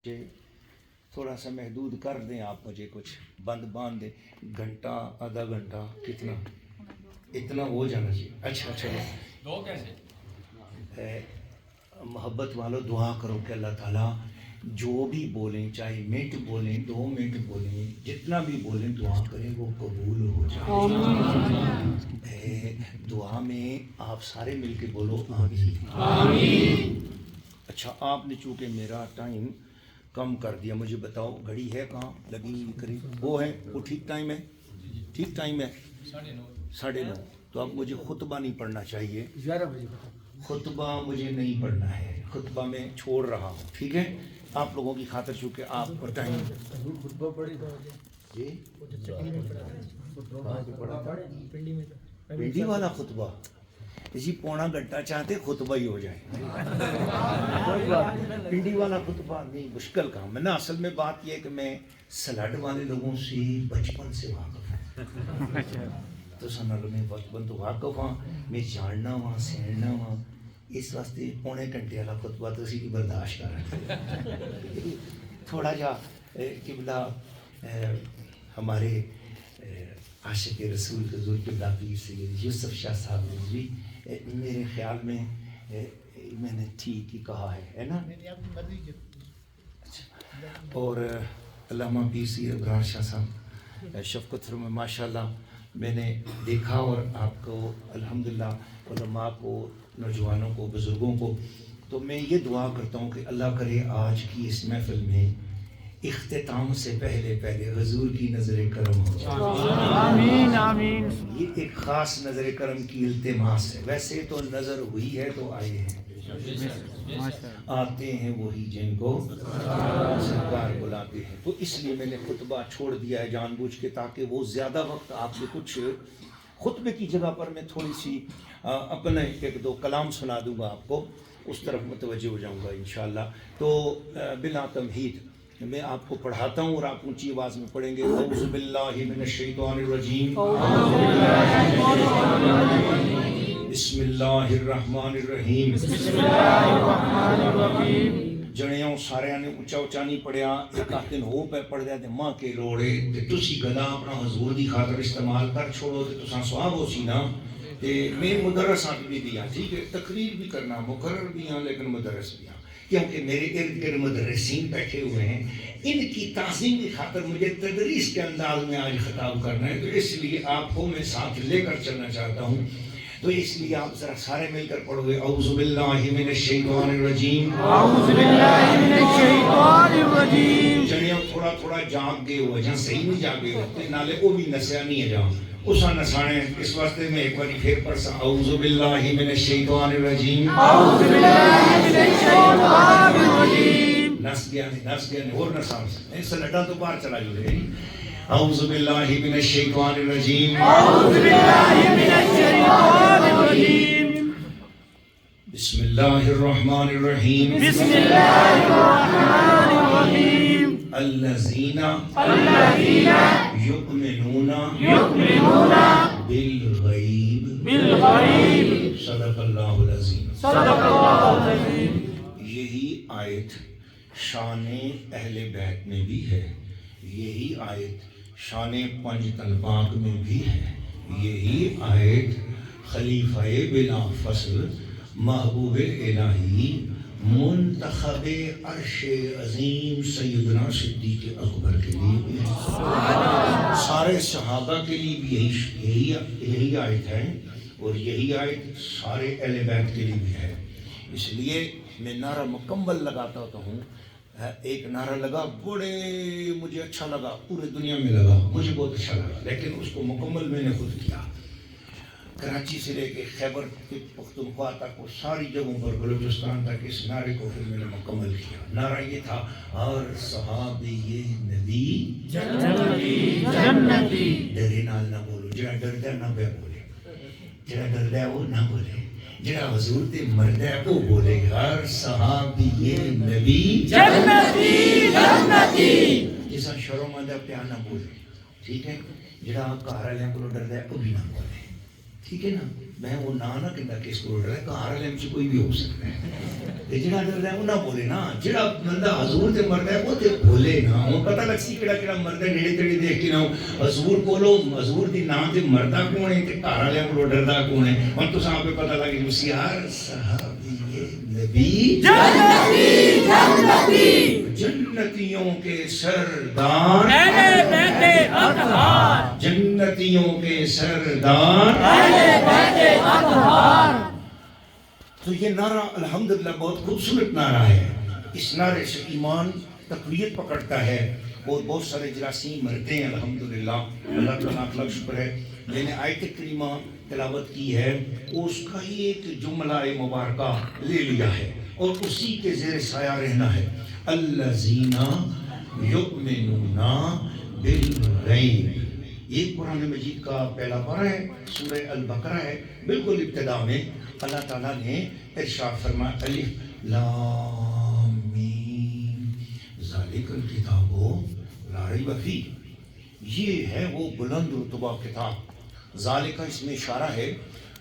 مجھے تھوڑا سا محدود کر دیں آپ، مجھے کچھ بند باندھ دیں، گھنٹہ آدھا گھنٹہ کتنا اتنا ہو جانا چاہیے. اچھا چلو دو کیسے محبت والو دعا کرو کہ اللہ تعالیٰ جو بھی بولیں، چاہے منٹ بولیں 2 منٹ بولیں، جتنا بھی بولیں دعا کریں وہ قبول ہو جائے. دعا میں آپ سارے مل کے بولو آمین. اچھا آپ نے چونکہ میرا ٹائم کم کر دیا، مجھے بتاؤ گھڑی ہے کہاں لگی ہوئی قریب؟ وہ ہے، وہ ٹھیک ٹائم ہے؟ ٹھیک ٹائم ہے 9:30. تو اب مجھے خطبہ نہیں پڑھنا چاہیے، 11 بجے خطبہ مجھے نہیں پڑھنا ہے، خطبہ میں چھوڑ رہا ہوں. ٹھیک ہے آپ لوگوں کی خاطر، چونکہ آپ کو ٹائم خطبہ پڑھی جی پنڈی میں پنڈی والا خطبہ اسی پونا گھنٹہ چاہتے خطبہ ہی ہو جائے. پنڈی والا خطبہ نہیں، مشکل کام ہے نا. اصل میں بات یہ ہے کہ میں سلڈ والے لوگوں سے بچپن سے واقف ہوں، تو سنال میں بچپن تو واقف ہاں، میں جاننا وہاں سیڑنا وہاں، اس واسطے پونے گھنٹے والا خطبہ تو اسی کی برداشت کر رہے ہیں. تھوڑا جا قبلہ ہمارے عاشق رسول حضور قبلہ پیر سید یوسف شاہ صاحب نے بھی میرے خیال میں میں نے ٹھیک ہی کہا ہے نا. اور علامہ پیر سید ابرار شاہ صاحب شفقت فرمائے ماشاء اللہ، میں نے دیکھا اور آپ کو الحمدللہ علماء کو، نوجوانوں کو، بزرگوں کو، تو میں یہ دعا کرتا ہوں کہ اللہ کرے آج کی اس محفل میں اختتام سے پہلے حضور کی نظر کرم ہو جائے. آمین آمین. یہ ایک خاص نظر کرم کی التماس ہے، ویسے تو نظر ہوئی ہے تو آئے ہیں، آتے ہیں وہی جن کو سرکار بلاتے ہیں. تو اس لیے میں نے خطبہ چھوڑ دیا ہے جان بوجھ کے، تاکہ وہ زیادہ وقت آپ کے کچھ خطبے کی جگہ پر میں تھوڑی سی اپنے 1-2 کلام سنا دوں گا آپ کو، اس طرف متوجہ ہو جاؤں گا انشاءاللہ. تو بلا تمہید میں آپ کو پڑھاتا ہوں اور آپ اونچی آواز میں پڑھیں گے. اعوذ باللہ من الشیطان الرجیم، بسم اللہ الرحمن الرحیم. جنیوں سارے نے اونچا اونچا نہیں پڑھیا، ایک دن ہو پہ پڑھ دیا تے ماں کے روڑے تے تسی گلا اپنا حضور دی خاطر استعمال کر چھوڑو تے تساں سواب ہو سی نا. تے میں مدرسات بھی دیا، ٹھیک ہے، تقریر بھی کرنا، مقرر بھی ہاں، لیکن مدرس بھی ہاں، کیونکہ میرے ارد گرد مدرسین بیٹھے ہوئے ہیں، ان کی تعظیم کی خاطر مجھے تدریس کے انداز میں آج خطاب کرنا ہے. تو اس لیے آپ کو میں ساتھ لے کر چلنا چاہتا ہوں. تو اس لیے آپ ذرا سارے مل کر پڑھو گے اعوذ باللہ من الشیطان الرجیم. اعوذ باللہ من الشیطان الرجیم. جنیاں تھوڑا تھوڑا جاگ گئے ہو، جہاں صحیح نہیں جاگے ہو تے نالے وہ بھی نسیا نہیں ہے جہاں اسا نسانے. اس واسطے میں ایک باری پھر پڑھ سا اعوذ باللہ من الشیطان الرجیم. اعوذ باللہ من الشیطان الرجیم. نس گیا نہیں اور نسان سے سلٹا تو باہر چلا جو رہے. اعوذ باللہ من الشیطان الرجیم. اعوذ باللہ من الشیطان الرجیم. بسم اللہ الرحمن الرحیم. بسم اللہ الرحمن الرحیم. الذین یؤمنون بالغیب. صدق اللہ العظیم. صدق اللہ العظیم. یہی آیت شان اہل بیت میں بھی ہے، یہی آیت شان 5 طلباء میں بھی ہے، یہی آیت خلیفہ بلا فصل محبوب الہی منتخب عرش عظیم سیدنا صدیق اکبر کے لیے بھی ہے، سارے صحابہ کے لیے بھی یہی آیت ہے، اور یہی آیت سارے اہل بیت کے لیے بھی ہے. اس لیے میں نعرہ مکمل لگاتا ہوتا ہوں. ایک نعرہ لگا بڑے مجھے اچھا لگا، پورے دنیا میں لگا، مجھے بہت اچھا لگا، لیکن اس کو مکمل میں نے خود کیا. کراچی سے لے کے خیبر پختونخوا تک اور ساری جگہوں پر بلوچستان تک اس نعرے کو پھر میں نے مکمل کیا. نعرہ یہ تھا اور صحابی نبی جنتی. ڈرے نال نہ بولو، جڑا ڈردا ہے نہ بولے، جڑا ڈردا ہے وہ نہ بولے، جڑا حضور تے مردا ہے وہ بولے ہر صحابی نبی جنتی. جیسا شرم آدھا پیا نہ بولے، ٹھیک ہے، جڑا گھر والوں کو ڈردا ہے وہ بھی نہ بولے. ٹھیک ہے نا میں وہ نہ کہ کس کو ڈر ہے گھر والے سے کوئی بھی ہو سکتا ہے جڑا ڈردا ہے وہ نہ بولے نا جڑا بندہ حضور تے مردا ہے وہ تے بولے نا وہ پتہ لگ سی کیڑا مردا ہے نیڑے تیڑے دیکھ کے نہ حضور بولو حضور دی نام تے مردا کون ہے تے گھر والے کو ڈردا کون ہے ہن تو صاحب پہ پتہ لگ جی یار صحابی نبی جنتی جنتیوں کے سردار اہل بیت اطہار جنتیوں کے سردار اہل بیت اطہار. تو یہ نعرہ الحمدللہ بہت خوبصورت نعرہ ہے. اس نعرے سے ایمان تقویت پکڑتا ہے اور بہت سارے جراثیم مرتے ہیں الحمدللہ. اللہ تعالیٰ کا شکر ہے. میں نے آیت کریمہ تلاوت کی ہے اس کا ہی ایک جملہ مبارکہ لے لیا ہے اور اسی کے زیر سایہ رہنا ہے. الذین یؤمنون بالغیب. یہ قرآن مجید کا پہلا پارہ ہے سورہ البقرہ ہے. بالکل ابتدا میں اللہ تعالیٰ نے ارشاد فرمایا الف لام میم ذالک الکتاب لا ریب فیہ. یہ ہے وہ بلند رتبہ کتاب. ذالک اس میں اشارہ ہے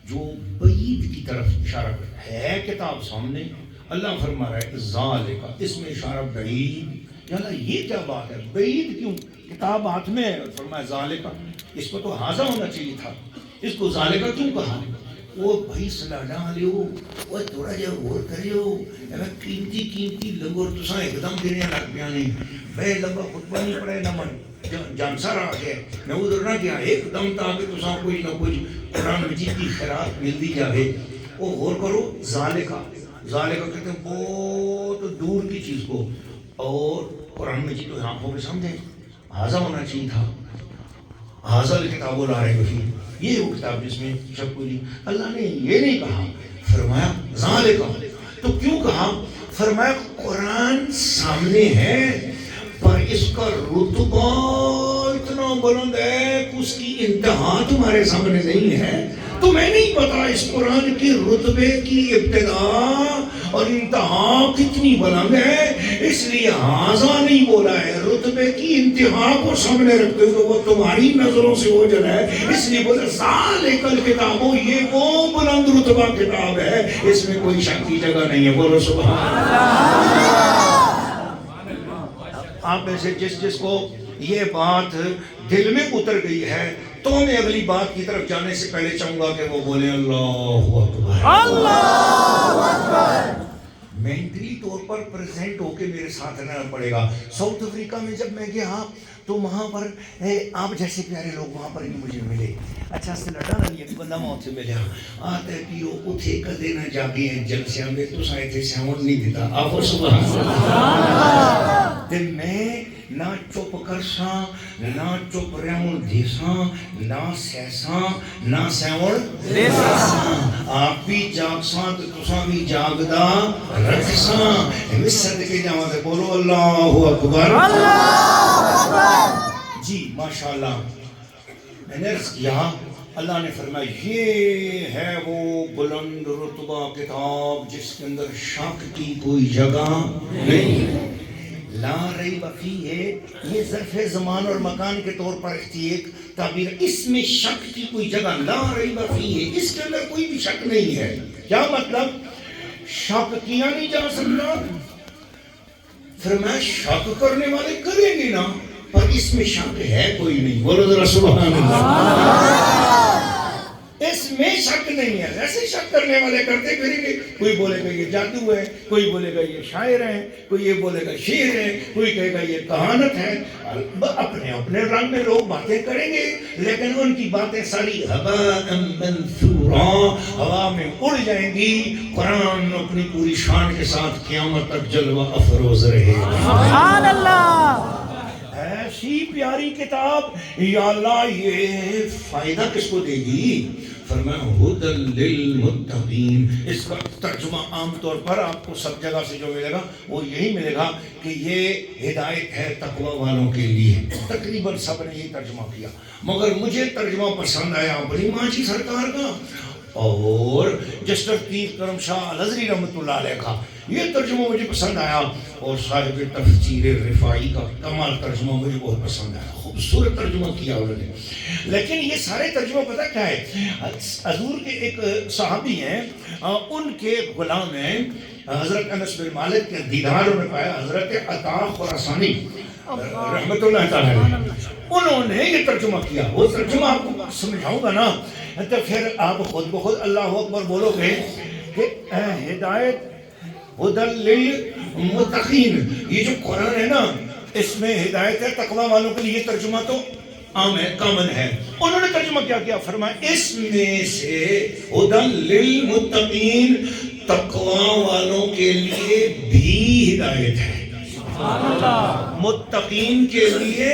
جو بعید کی طرف اشارہ کرتا ہے. کتاب سامنے اللہ فرما رہا ہے ذالک اس میں اشارہ بعید. یا اللہ یہ کیا بات ہے بعید کیوں کتاب ہاتھ میں ہے. فرمایا ذالک اس کو تو حاضر ہونا چاہیے تھا اس کو ذالک کیوں کہا. وہ بھائی صلاح ڈالے ہو وہ تھوڑا جہا غور کرے ہو قیمتی لنگور تساں ایک دم دینے لگ پیا نہیں بے لمبا خطبہ نہیں پڑے نہ من جانسا رہا ہے میں ادھر نہ گیا ایک دم تاکہ تساں کچھ نہ کچھ قرآن مجید کی خیرات ملتی جاوے. وہ غور کرو ذالکہ کہتے ہیں بہت دور کی چیز کو اور قرآن مجید تو آنکھوں کے سامنے حاضر ہونا چاہیے تھا. حاضر کتاب لا ریب فیہ یہ وہ کتاب جس میں شک کوئی نہیں. اللہ نے یہ نہیں کہا فرمایا ذالکہ. تو کیوں کہا فرمایا قرآن سامنے ہے پر اس کا رتبہ اتنا بلند ہے کہ اس کی انتہا تمہارے سامنے نہیں ہے. تمہیں نہیں پتا اس قرآن کی رتبے کی ابتدا اور انتہا کتنی بلند ہے اس لیے حاضر نہیں بولا ہے. رتبے کی انتہا کو سامنے رکھتے ہوئے وہ تمہاری نظروں سے اوجھل ہے اس لیے بولے ذالک الکتاب یہ وہ بلند رتبہ کتاب ہے اس میں کوئی شک کی جگہ نہیں ہے. بولو سبحان اللہ. آپ میں سے جس کو یہ بات دل میں اتر گئی ہے تو میں اگلی بات کی طرف جانے سے پہلے چاہوں گا کہ وہ بولے اللہ اکبر. اللہ اکبر. مینٹلی طور پر پریزنٹ ہو کے میرے ساتھ رہنا پڑے گا. ساؤتھ افریقہ میں جب میں گیا تو وہاں پر آپ جیسے پیارے لوگ وہاں پر بھی مجھے ملے. اچھا سے لڑا رہی ہے بندہ موت سے ملیا آتے پیو اتھے کدے نہ جاگے ہیں جلسیاں میں تو سائے تھے سیون نہیں دیتا. آپ سبحان اللہ. تے میں نہ چپ کرساں نہ چپ رہوں دیساں نہ سیساں نہ سیون دیساں. آپ بھی جاگساں تو تساں بھی جاگدا رکھساں. اس صدقے جاواں تے بولو اللہ اکبر. جی ماشاءاللہ. میں نے عرض کیا اللہ نے فرمایا یہ ہے وہ بلند رتبہ کتاب جس کے اندر شک کی کوئی جگہ نہیں. لا ریب فیہ ہے یہ ظرف زمان اور مکان کے طور پر ایک تعبیر. اس میں شک کی کوئی جگہ لا ریب فیہ ہے اس کے اندر کوئی بھی شک نہیں ہے. کیا مطلب شک کیا نہیں جا سکتا. فرمایا شک کرنے والے کریں گے نا پر اس میں شک ہے کوئی نہیں. بولو ذرا سبحان اللہ. اس میں شک نہیں ہے. ایسے شک کرنے والے کرتے پھریں گے. کوئی بولے گا یہ جادو ہے کوئی بولے گا یہ شاعر ہے کوئی یہ بولے گا شعر ہے کوئی کہے گا یہ کہانت ہے. اپنے اپنے رنگ میں لوگ باتیں کریں گے لیکن ان کی باتیں ساری ہوا منثورا ہوا میں اڑ جائیں گی. قرآن اپنی پوری شان کے ساتھ قیامت تک جلوہ افروز رہے گا. سبحان اللہ. ایسی پیاری کتاب یا اللہ یہ فائدہ کس کو دے گی. فرمایا ہدی للمتقین. اس کا ترجمہ عام طور پر آپ کو سب جگہ سے جو ملے گا وہ یہی ملے گا کہ یہ ہدایت ہے تقوی والوں کے لیے. تقریباً سب نے یہی ترجمہ کیا مگر مجھے ترجمہ پسند آیا بڑی ماچی سرکار کا. اور جسٹر پیر کرم شاہ الازہری رحمۃ اللہ علیہ کا یہ ترجمہ مجھے پسند آیا، اور صاحب تفسیر رفاعی کا کمال ترجمہ مجھے بہت پسند آیا، خوبصورت ترجمہ کیا انہوں نے۔ لیکن یہ سارے ترجمہ پتہ کیا ہے، حضور کے ایک صحابی ہیں، ان کے غلام ہیں حضرت انس بن مالک کے دیدار انہوں نے پایا، حضرت عطا خراسانی رحمت اللہ تعالیٰ علیہ، انہوں نے یہ ترجمہ کیا۔ وہ ترجمہ آپ کو سمجھاؤں گا نا تو پھر آپ خود بخود اللہ اکبر بولو گے کہ ہدایت ہدی للمتقین، یہ جو قرآن ہے نا اس میں ہدایت ہے تقوی والوں کے لیے، یہ ترجمہ تو عام ہے، کامن ہے۔ انہوں نے ترجمہ کیا فرمایا اس میں سے ہدی للمتقین، تقوی والوں کے لیے بھی ہدایت ہے، متقین کے لیے۔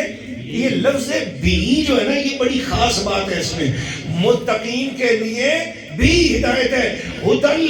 یہ لفظ بھی جو ہے نا یہ بڑی خاص بات ہے، اس میں متقین کے لیے بھی ہدایت ہے، ہدی